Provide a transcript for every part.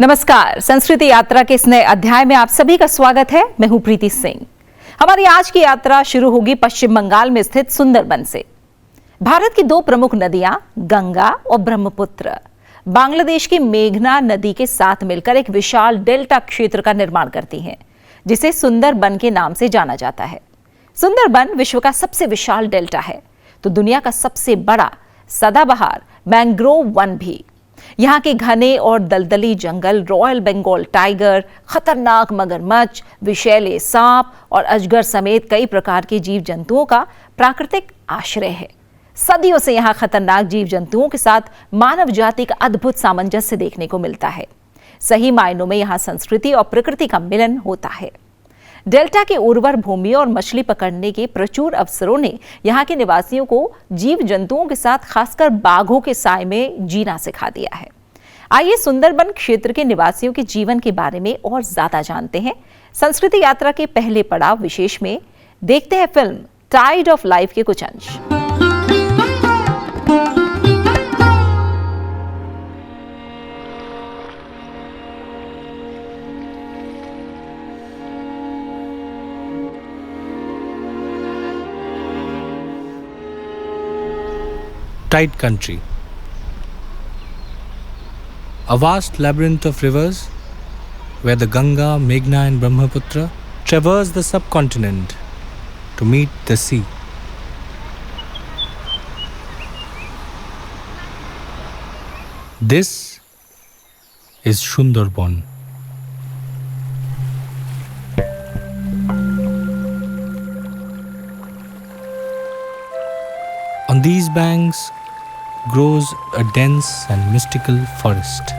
नमस्कार, संस्कृति यात्रा के इस नए अध्याय में आप सभी का स्वागत है। मैं हूं प्रीति सिंह। हमारी आज की यात्रा शुरू होगी पश्चिम बंगाल में स्थित सुंदरबन से। भारत की दो प्रमुख नदियां गंगा और ब्रह्मपुत्र बांग्लादेश की मेघना नदी के साथ मिलकर एक विशाल डेल्टा क्षेत्र का निर्माण करती हैं, जिसे सुंदरबन के नाम से जाना जाता है। सुंदरबन विश्व का सबसे विशाल डेल्टा है, तो दुनिया का सबसे बड़ा सदाबहार मैंग्रोव वन भी। यहाँ के घने और दलदली जंगल रॉयल बंगाल टाइगर, खतरनाक मगरमच्छ, विषैले सांप और अजगर समेत कई प्रकार के जीव जंतुओं का प्राकृतिक आश्रय है। सदियों से यहाँ खतरनाक जीव जंतुओं के साथ मानव जाति का अद्भुत सामंजस्य देखने को मिलता है। सही मायनों में यहाँ संस्कृति और प्रकृति का मिलन होता है। डेल्टा की उर्वर भूमि और मछली पकड़ने के प्रचुर अवसरों ने यहाँ के निवासियों को जीव जंतुओं के साथ खासकर बाघों के साए में जीना सिखा दिया है। आइए सुंदरबन क्षेत्र के निवासियों के जीवन के बारे में और ज्यादा जानते हैं। संस्कृति यात्रा के पहले पड़ाव विशेष में देखते हैं फिल्म टाइड ऑफ लाइफ के कुछ अंश। Tide country, a vast labyrinth of rivers where the Ganga, Meghna and Brahmaputra traverse the subcontinent to meet the sea. This is Sundarban. On these banks grows a dense and mystical forest.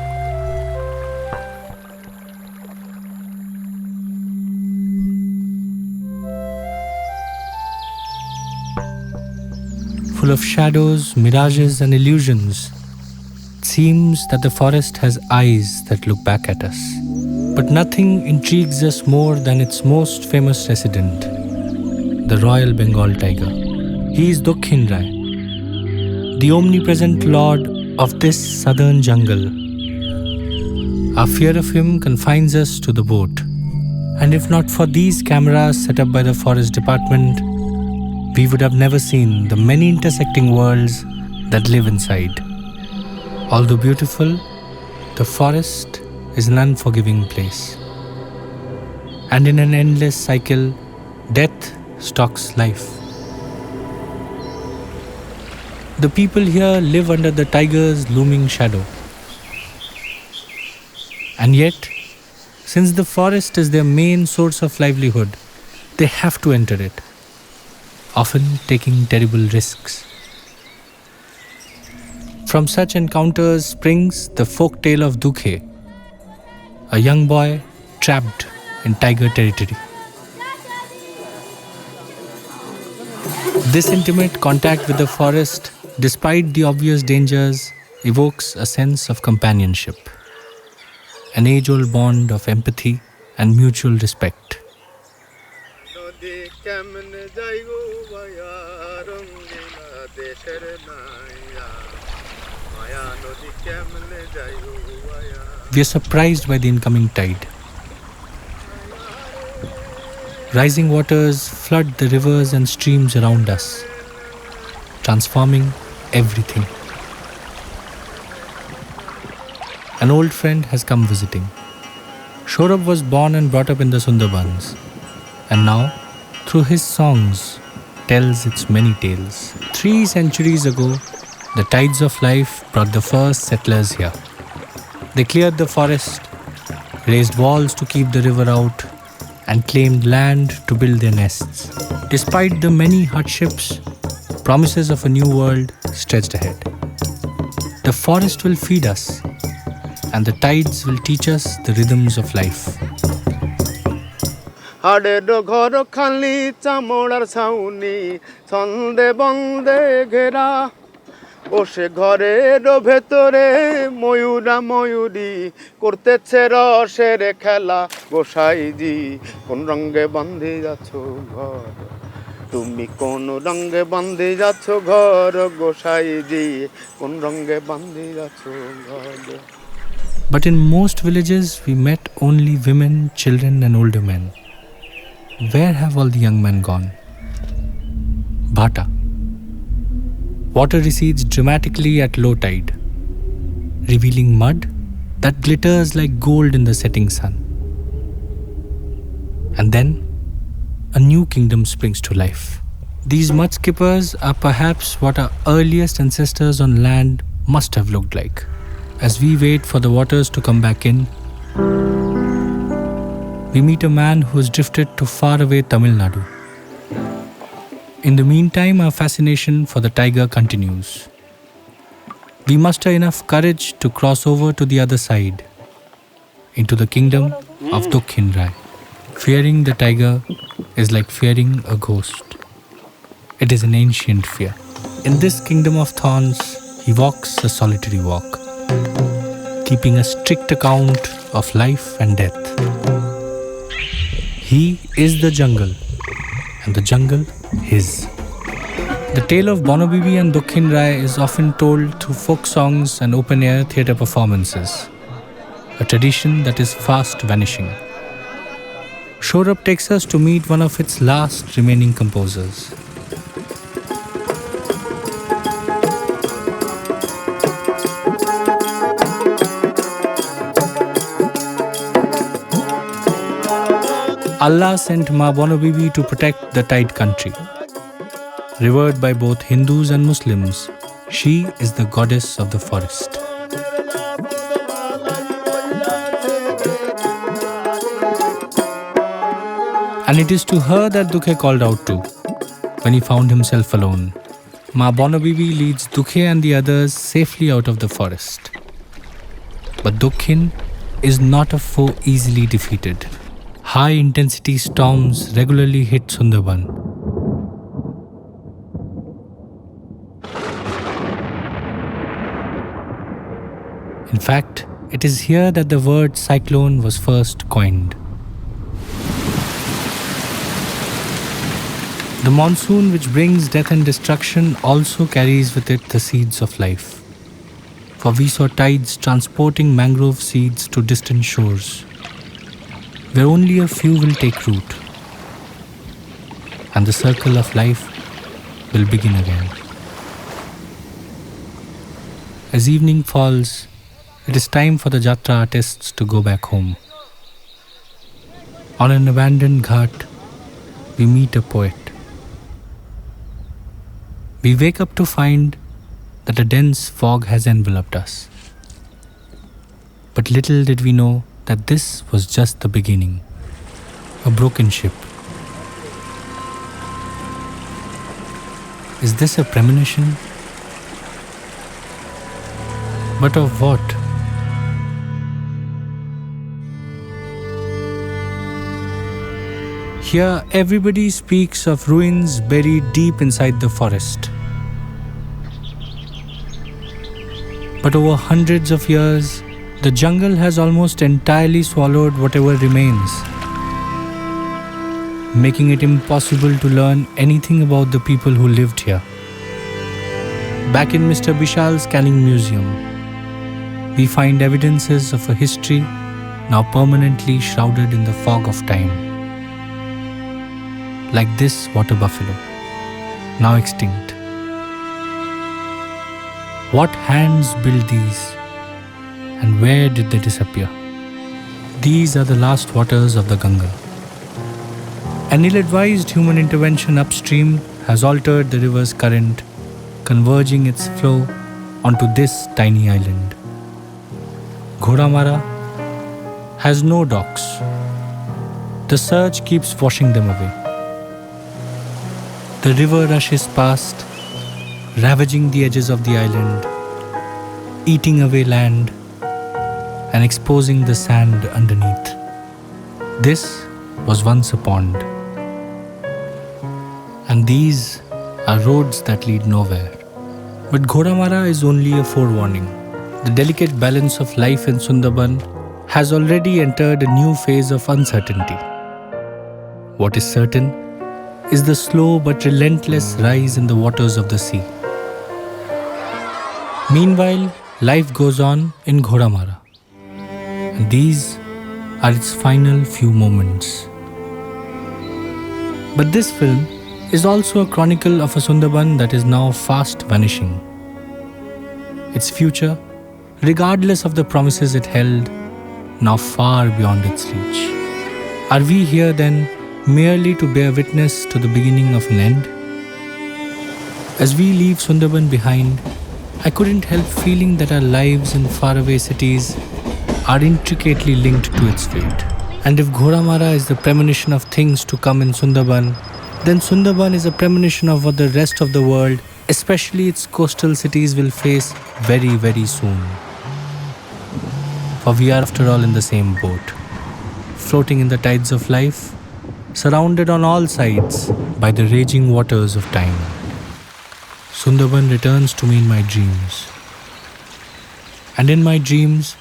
Full of shadows, mirages and illusions, it seems that the forest has eyes that look back at us. But nothing intrigues us more than its most famous resident, the Royal Bengal tiger. He is Dakshin Rai, the omnipresent lord of this southern jungle. Our fear of him confines us to the boat. And if not for these cameras set up by the forest department, we would have never seen the many intersecting worlds that live inside. Although beautiful, the forest is an unforgiving place. And in an endless cycle, death stalks life. The people here live under the tiger's looming shadow. And yet, since the forest is their main source of livelihood, they have to enter it, often taking terrible risks. From such encounters springs the folk tale of Dukhe, a young boy trapped in tiger territory. This intimate contact with the forest, despite the obvious dangers, evokes a sense of companionship, an age-old bond of empathy and mutual respect. We are surprised by the incoming tide. Rising waters flood the rivers and streams around us, transforming everything. An old friend has come visiting. Shorab was born and brought up in the Sundarbans, and now, through his songs, tells its many tales. 3 centuries ago, the tides of life brought the first settlers here. They cleared the forest, raised walls to keep the river out, and claimed land to build their nests. Despite the many hardships, promises of a new world stretched ahead. The forest will feed us, and the tides will teach us the rhythms of life. বসে ঘরের ভেতরে ময়ূরা ময়ূরী করতেছে রসের খেলা গোসাইজি কোন রঙে বাঁধে যাচ্ছ ঘর তুমি কোন রঙে বাঁধে যাচ্ছ ঘর গোসাইজি কোন রঙে বাঁধে যাচ্ছ ঘর But in most villages, we met only women, children, and older men. Where have all the young men gone? Bhata. Water recedes dramatically at low tide, revealing mud that glitters like gold in the setting sun. And then, a new kingdom springs to life. These mud skippers are perhaps what our earliest ancestors on land must have looked like. As we wait for the waters to come back in, we meet a man who has drifted to faraway Tamil Nadu. In the meantime, our fascination for the tiger continues. We muster enough courage to cross over to the other side, into the kingdom of Dukhin Rai. Fearing the tiger is like fearing a ghost. It is an ancient fear. In this kingdom of thorns, he walks a solitary walk, keeping a strict account of life and death. He is the jungle, and the jungle his. The tale of Bono Bibi and Dukhin Rai is often told through folk songs and open-air theatre performances, a tradition that is fast vanishing. Shorab takes us to meet one of its last remaining composers. Allah sent Ma Bono Bibi to protect the tide country. Revered by both Hindus and Muslims, she is the goddess of the forest. And it is to her that Dukhe called out to when he found himself alone. Ma Bono Bibi leads Dukhe and the others safely out of the forest. But Dukhin is not a foe easily defeated. High-intensity storms regularly hit Sundarban. In fact, it is here that the word cyclone was first coined. The monsoon, which brings death and destruction, also carries with it the seeds of life. For we saw tides transporting mangrove seeds to distant shores, where only a few will take root, and the circle of life will begin again. As evening falls, it is time for the Jatra artists to go back home. On an abandoned ghat, we meet a poet. We wake up to find that a dense fog has enveloped us. But little did we know that this was just the beginning. A broken ship. Is this a premonition? But of what? Here, everybody speaks of ruins buried deep inside the forest. But over hundreds of years, the jungle has almost entirely swallowed whatever remains, making it impossible to learn anything about the people who lived here. Back in Mr. Bishal's Scanning Museum, we find evidences of a history now permanently shrouded in the fog of time. Like this water buffalo, now extinct. What hands built these, and where did they disappear? These are the last waters of the Ganga. An ill-advised human intervention upstream has altered the river's current, converging its flow onto this tiny island. Ghodamara has no docks. The surge keeps washing them away. The river rushes past, ravaging the edges of the island, eating away land and exposing the sand underneath. This was once a pond. And these are roads that lead nowhere. But Ghodamara is only a forewarning. The delicate balance of life in Sundarban has already entered a new phase of uncertainty. What is certain is the slow but relentless rise in the waters of the sea. Meanwhile, life goes on in Ghodamara. And these are its final few moments. But this film is also a chronicle of a Sundarban that is now fast vanishing. Its future, regardless of the promises it held, now far beyond its reach. Are we here then merely to bear witness to the beginning of an end? As we leave Sundarban behind, I couldn't help feeling that our lives in faraway cities are intricately linked to its fate. And if Ghoramara is the premonition of things to come in Sundarban, then Sundarban is a premonition of what the rest of the world, especially its coastal cities, will face very, very soon. For we are after all in the same boat, floating in the tides of life, surrounded on all sides by the raging waters of time. Sundarban returns to me in my dreams. And in my dreams,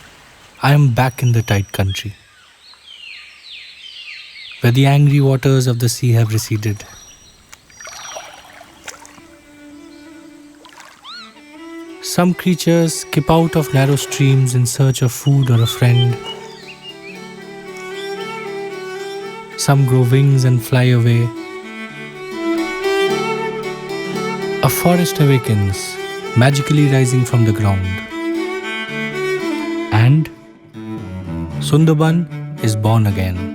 I am back in the tide country, where the angry waters of the sea have receded. Some creatures skip out of narrow streams in search of food or a friend. Some grow wings and fly away. A forest awakens, magically rising from the ground. And Sundarban is born again.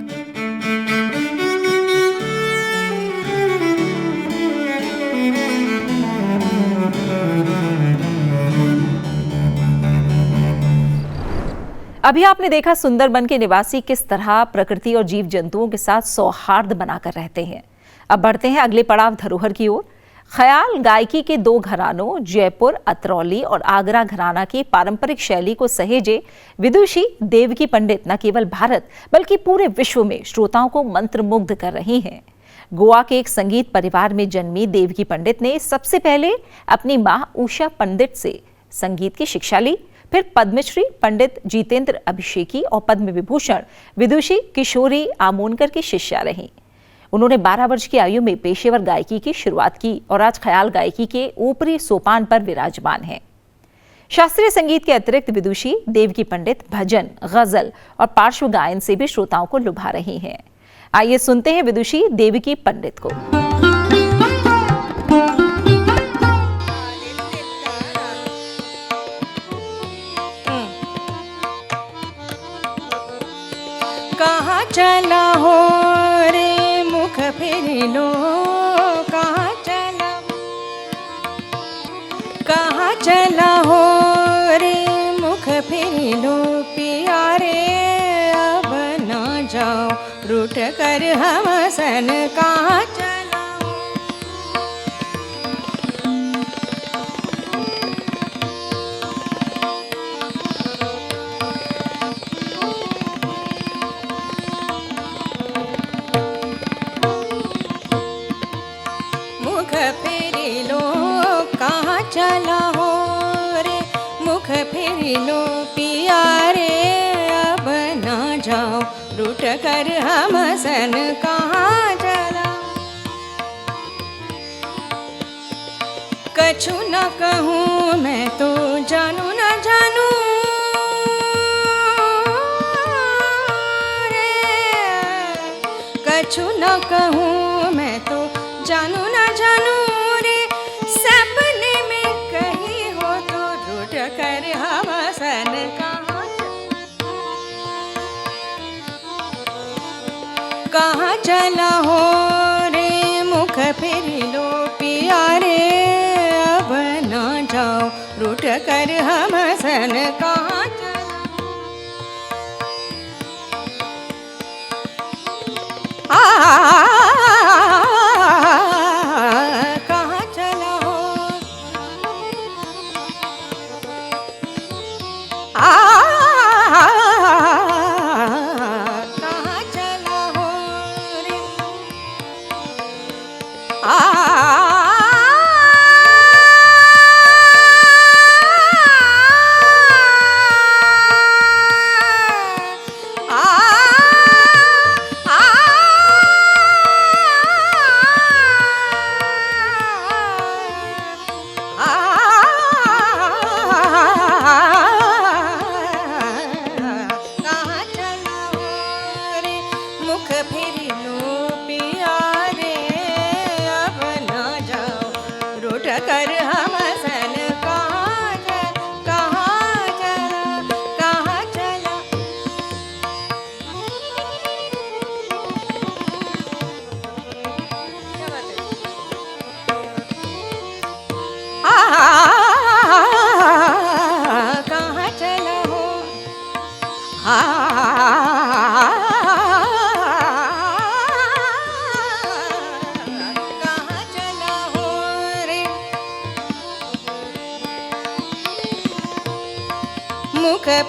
अभी आपने देखा सुंदरबन के निवासी किस तरह प्रकृति और जीव जंतुओं के साथ सौहार्द बनाकर रहते हैं। अब बढ़ते हैं अगले पड़ाव धरोहर की ओर। ख्याल गायकी के दो घरानों जयपुर अतरौली और आगरा घराना की पारंपरिक शैली को सहेजे विदुषी देवकी पंडित न केवल भारत बल्कि पूरे विश्व में श्रोताओं को मंत्रमुग्ध कर रही हैं। गोवा के एक संगीत परिवार में जन्मी देवकी पंडित ने सबसे पहले अपनी मां उषा पंडित से संगीत की शिक्षा ली, फिर पद्मश्री पंडित जितेंद्र अभिषेकी और पद्म विभूषण विदुषी किशोरी आमोनकर की शिष्या रहीं। उन्होंने 12 वर्ष की आयु में पेशेवर गायकी की शुरुआत की और आज ख्याल गायकी के ऊपरी सोपान पर विराजमान हैं। शास्त्रीय संगीत के अतिरिक्त विदुषी देवकी पंडित भजन, गजल और पार्श्व गायन से भी श्रोताओं को लुभा रही हैं। आइए सुनते हैं विदुषी देवकी पंडित को। कहाँ चला हो रे मुख फेर लो, कहाँ चला हो रे मुख फेर लो, पिया रे अब न जाओ रूठ कर हम सन, कहाँ चला हो। मुख फेरी लो कहाँ चला हो रे, मुख फेरी लो पिया रे अब ना जाओ रूठ कर हम सन, कहाँ चला। कछु न कहूँ मैं तो जानू न जानू रे, कछु न कहूँ मैं तो जानू न जानू रे, सपने में कहीं हो तो रूठ कर हम सन, कहाँ चला हो रे मुख फेर लो, पिया रे अब न जाओ रूठ कर हम सन, कहाँ चला। कहाँ चला हो, कहाँ चला हो रे, कहाँ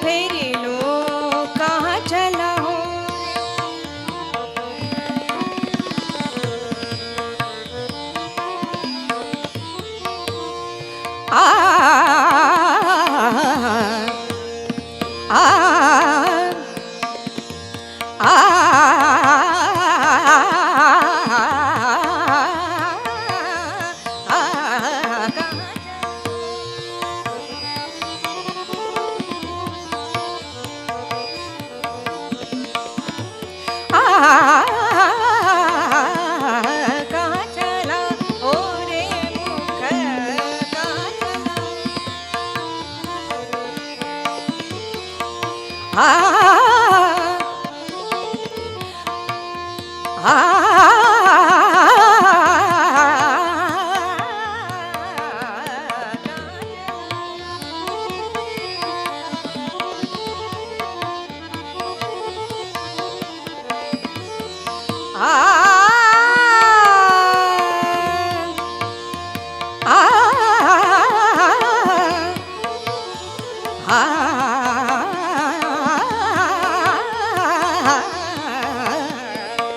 फेरी लो कहाँ चला हो आ कहाँ चला ओ रे मुख कहाँ चला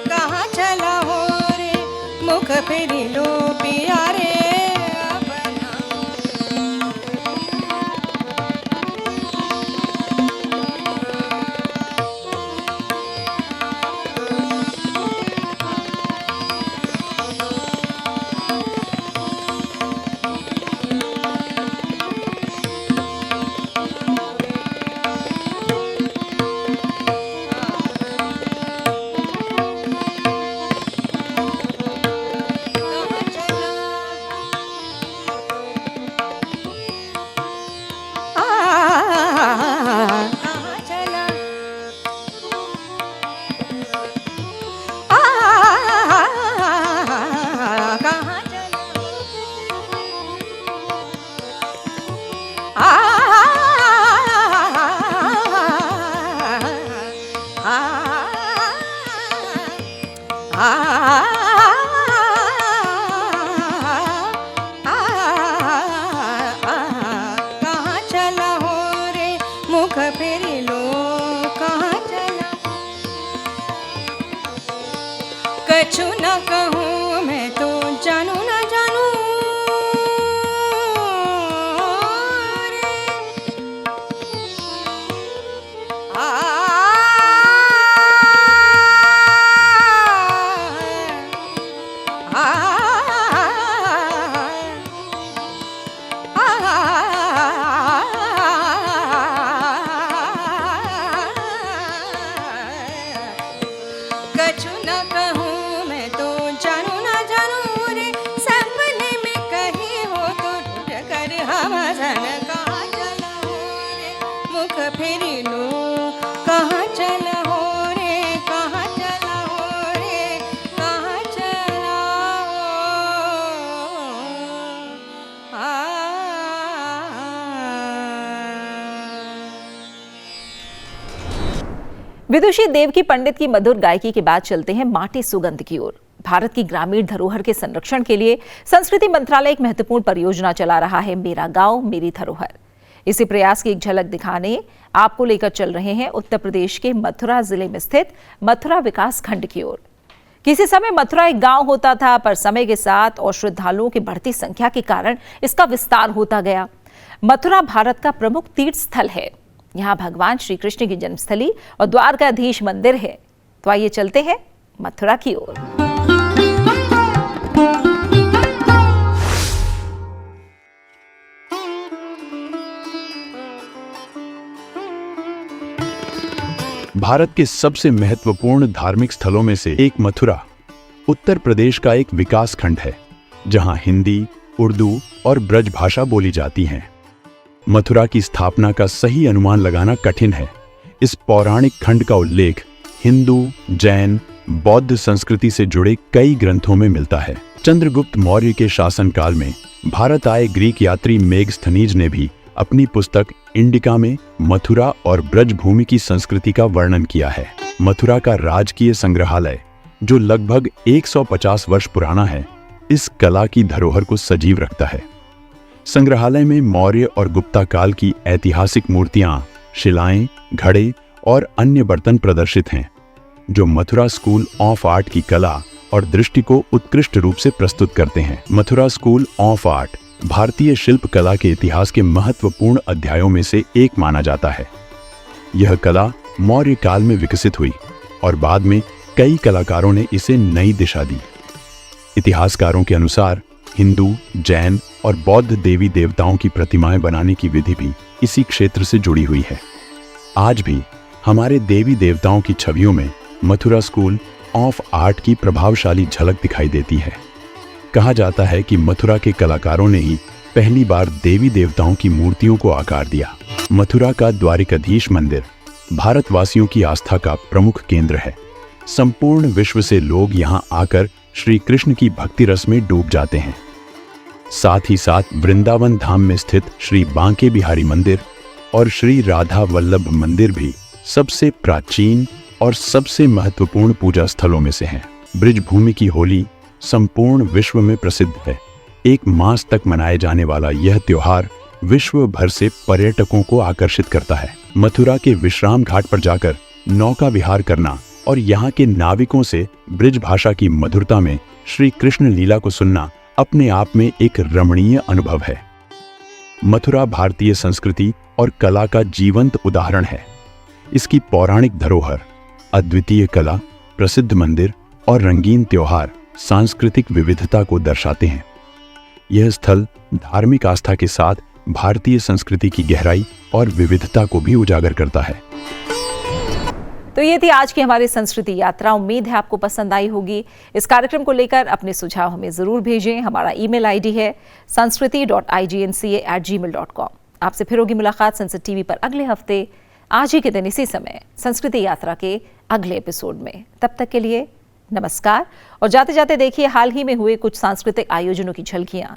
कहाँ चला हो रे मुख फेरी लो पिया रे अपना कहाँ चला कहाँ चला कहाँ कहाँ चला हो रे मुख फेरी लो कहाँ चला कछु न कहूँ मैं तो जानू न जानू रे कछु न कहूँ मैं तो जानू न जानू रे सपने में कहीं हो तो ढूंढ कर हम सन कहाँ चला हो रे मुख फेरी लो कहाँ चला हो रे कहाँ चला हो रे कहाँ चला हो विदुषी देवकी पंडित की मधुर गायकी के बाद चलते हैं माटी सुगंध की ओर। भारत की ग्रामीण धरोहर के संरक्षण के लिए संस्कृति मंत्रालय एक महत्वपूर्ण परियोजना चला रहा है, मेरा गांव मेरी धरोहर। इसी प्रयास की एक झलक दिखाने आपको लेकर चल रहे हैं उत्तर प्रदेश के मथुरा जिले में स्थित मथुरा विकास खंड की ओर। किसी समय मथुरा एक गांव होता था, पर समय के साथ और श्रद्धालुओं की बढ़ती संख्या के कारण इसका विस्तार होता गया। मथुरा भारत का प्रमुख तीर्थ स्थल है। यहाँ भगवान श्री कृष्ण की जन्मस्थली और द्वारकाधीश मंदिर है। तो आइए चलते हैं मथुरा की ओर। भारत के सबसे महत्वपूर्ण धार्मिक स्थलों में से एक मथुरा उत्तर प्रदेश का एक विकास खंड है, जहां हिंदी, उर्दू और ब्रज भाषा बोली जाती हैं। मथुरा की स्थापना का सही अनुमान लगाना कठिन है। इस पौराणिक खंड का उल्लेख हिंदू, जैन, बौद्ध संस्कृति से जुड़े कई ग्रंथों में मिलता है। चंद्रगुप्त मौर्य के शासनकाल में भारत आए ग्रीक यात्री मेगस्थनीज ने भी अपनी पुस्तक इंडिका में मथुरा और ब्रजभूमि की संस्कृति का वर्णन किया है। मथुरा का राजकीय संग्रहालय, जो लगभग 150 वर्ष पुराना है, इस कला की धरोहर को सजीव रखता है। संग्रहालय में मौर्य और गुप्ता काल की ऐतिहासिक मूर्तियां, शिलाएं, घड़े और अन्य बर्तन प्रदर्शित हैं, जो मथुरा स्कूल ऑफ आर्ट की कला और दृष्टि को उत्कृष्ट रूप से प्रस्तुत करते हैं। मथुरा स्कूल ऑफ आर्ट भारतीय शिल्प कला के इतिहास के महत्वपूर्ण अध्यायों में से एक माना जाता है। यह कला मौर्य काल में विकसित हुई और बाद में कई कलाकारों ने इसे नई दिशा दी। इतिहासकारों के अनुसार हिंदू, जैन और बौद्ध देवी देवताओं की प्रतिमाएं बनाने की विधि भी इसी क्षेत्र से जुड़ी हुई है। आज भी हमारे देवी देवताओं की छवियों में मथुरा स्कूल ऑफ आर्ट की प्रभावशाली झलक दिखाई देती है। कहा जाता है कि मथुरा के कलाकारों ने ही पहली बार देवी देवताओं की मूर्तियों को आकार दिया। मथुरा का द्वारिकाधीश मंदिर भारतवासियों की आस्था का प्रमुख केंद्र है। संपूर्ण विश्व से लोग यहाँ आकर श्री कृष्ण की भक्ति रस में डूब जाते हैं। साथ ही साथ वृंदावन धाम में स्थित श्री बांके बिहारी मंदिर और श्री राधा वल्लभ मंदिर भी सबसे प्राचीन और सबसे महत्वपूर्ण पूजा स्थलों में से हैं। ब्रिजभूमि की होली संपूर्ण विश्व में प्रसिद्ध है। एक मास तक मनाए जाने वाला यह त्योहार विश्व भर से पर्यटकों को आकर्षित करता है। मथुरा के विश्राम घाट पर जाकर नौका विहार करना और यहाँ के नाविकों से ब्रिज भाषा की मधुरता में श्री कृष्ण लीला को सुनना अपने आप में एक रमणीय अनुभव है। मथुरा भारतीय संस्कृति और कला का जीवंत उदाहरण है। इसकी पौराणिक धरोहर, अद्वितीय कला, प्रसिद्ध मंदिर और रंगीन त्योहार सांस्कृतिक विविधता को दर्शाते हैं। यह स्थल धार्मिक आस्था के साथ भारतीय संस्कृति की गहराई और विविधता को भी उजागर करता है। तो ये थी आज की हमारी संस्कृति यात्रा। उम्मीद है आपको पसंद आई होगी। इस कार्यक्रम को लेकर अपने सुझाव हमें जरूर भेजें। हमारा ईमेल आईडी है sanskriti.ignca@gmail.com। आपसे फिर होगी मुलाकात संसद टीवी पर अगले हफ्ते आज ही के दिन इसी समय संस्कृति यात्रा के अगले एपिसोड में। तब तक के लिए नमस्कार और जाते जाते देखिए हाल ही में हुए कुछ सांस्कृतिक आयोजनों की झलकियां।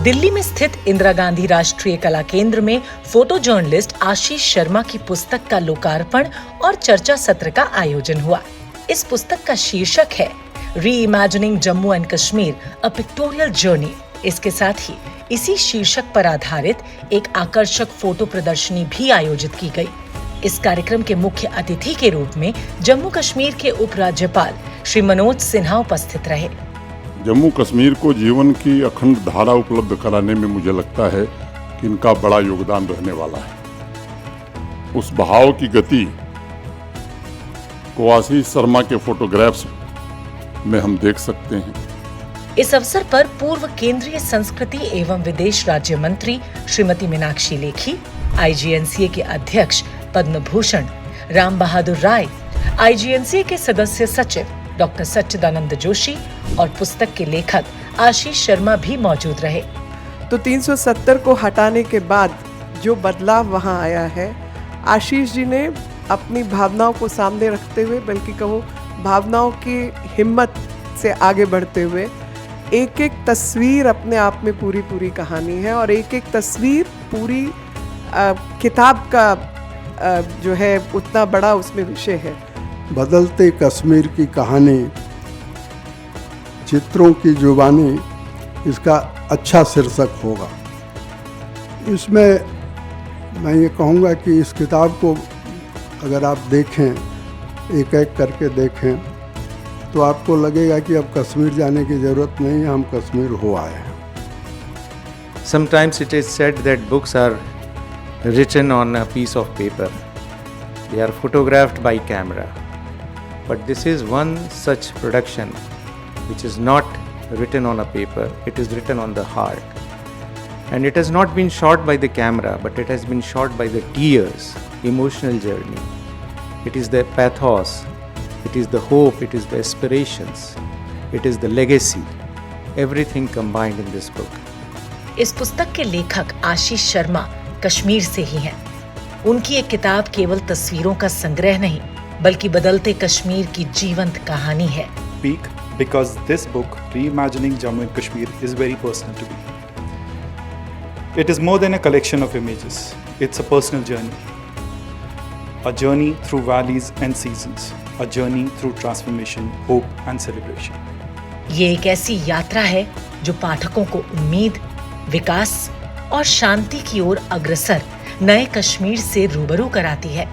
दिल्ली में स्थित इंदिरा गांधी राष्ट्रीय कला केंद्र में फोटो जर्नलिस्ट आशीष शर्मा की पुस्तक का लोकार्पण और चर्चा सत्र का आयोजन हुआ। इस पुस्तक का शीर्षक है reimagining Jammu and Kashmir, a pictorial journey. इसके साथ ही इसी शीर्षक पर आधारित एक आकर्षक फोटो प्रदर्शनी भी आयोजित की गई। इस कार्यक्रम के मुख्य अतिथि के रूप में जम्मू कश्मीर के उपराज्यपाल श्री मनोज सिन्हा उपस्थित रहे। जम्मू कश्मीर को जीवन की अखंड धारा उपलब्ध कराने में मुझे लगता है कि इनका बड़ा योगदान रहने वाला है। उस बहाव की गति को आशीष शर्मा के फोटोग्राफ्स में हम देख सकते हैं। इस अवसर पर पूर्व केंद्रीय संस्कृति एवं विदेश राज्य मंत्री श्रीमती मीनाक्षी लेखी, आईजीएनसीए के अध्यक्ष पद्म भूषण राम बहादुर राय, आईजीएनसीए के सदस्य सचिव डॉक्टर सच्चिदानंद जोशी और पुस्तक के लेखक आशीष शर्मा भी मौजूद रहे। तो 370 को हटाने के बाद जो बदलाव वहाँ आया है, आशीष जी ने अपनी भावनाओं को सामने रखते हुए, बल्कि कहो भावनाओं की हिम्मत से आगे बढ़ते हुए, एक एक तस्वीर अपने आप में पूरी कहानी है और एक एक तस्वीर पूरी किताब का जो है उतना बड़ा उसमें विषय है। बदलते कश्मीर की कहानी, चित्रों की जुबानी, इसका अच्छा शीर्षक होगा। इसमें मैं ये कहूँगा कि इस किताब को अगर आप देखें, एक एक करके देखें, तो आपको लगेगा कि अब कश्मीर जाने की ज़रूरत नहीं है, हम कश्मीर हो आए हैं। Sometimes it is said that books are written on a piece of paper. They are photographed by camera. But this is one such production which is not written on a paper, it is written on the heart. And it has not been shot by the camera, but it has been shot by the tears, emotional journey. It is the pathos, it is the hope, it is the aspirations, it is the legacy, everything combined in this book. इस पुस्तक के लेखक आशीष शर्मा कश्मीर से ही हैं। उनकी एक किताब केवल तस्वीरों का संग्रह नहीं, बल्कि बदलते कश्मीर की जीवंत कहानी है। Speak because this book, Reimagining Jammu and Kashmir, is very personal to me. It is more than a collection of images. It's a personal journey. A journey through valleys and seasons. A journey through transformation, hope and celebration. ये एक ऐसी यात्रा है जो पाठकों को उम्मीद, विकास और शांति की ओर अग्रसर नए कश्मीर से रूबरू कराती है।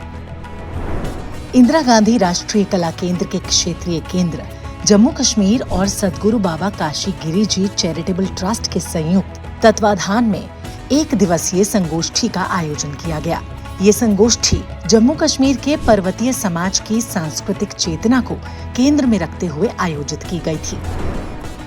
इंदिरा गांधी राष्ट्रीय कला केंद्र के क्षेत्रीय केंद्र जम्मू कश्मीर और सद्गुरु बाबा काशी गिरी जी चैरिटेबल ट्रस्ट के संयुक्त तत्वाधान में 1 दिवसीय संगोष्ठी का आयोजन किया गया। ये संगोष्ठी जम्मू कश्मीर के पर्वतीय समाज की सांस्कृतिक चेतना को केंद्र में रखते हुए आयोजित की गई थी।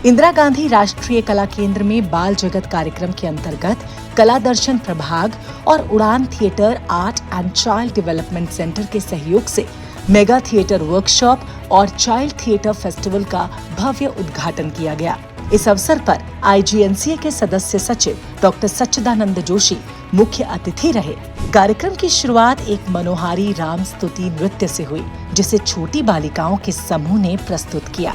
इंदिरा गांधी राष्ट्रीय कला केंद्र में बाल जगत कार्यक्रम के अंतर्गत कला दर्शन प्रभाग और उड़ान theatre art and child development centre के सहयोग से मेगा थिएटर वर्कशॉप और चाइल्ड थिएटर फेस्टिवल का भव्य उद्घाटन किया गया। इस अवसर पर IGNCA के सदस्य सचिव डॉक्टर सच्चिदानंद जोशी मुख्य अतिथि रहे। कार्यक्रम की शुरुआत एक मनोहारी राम स्तुति नृत्य से हुई, जिसे छोटी बालिकाओं के समूह ने प्रस्तुत किया।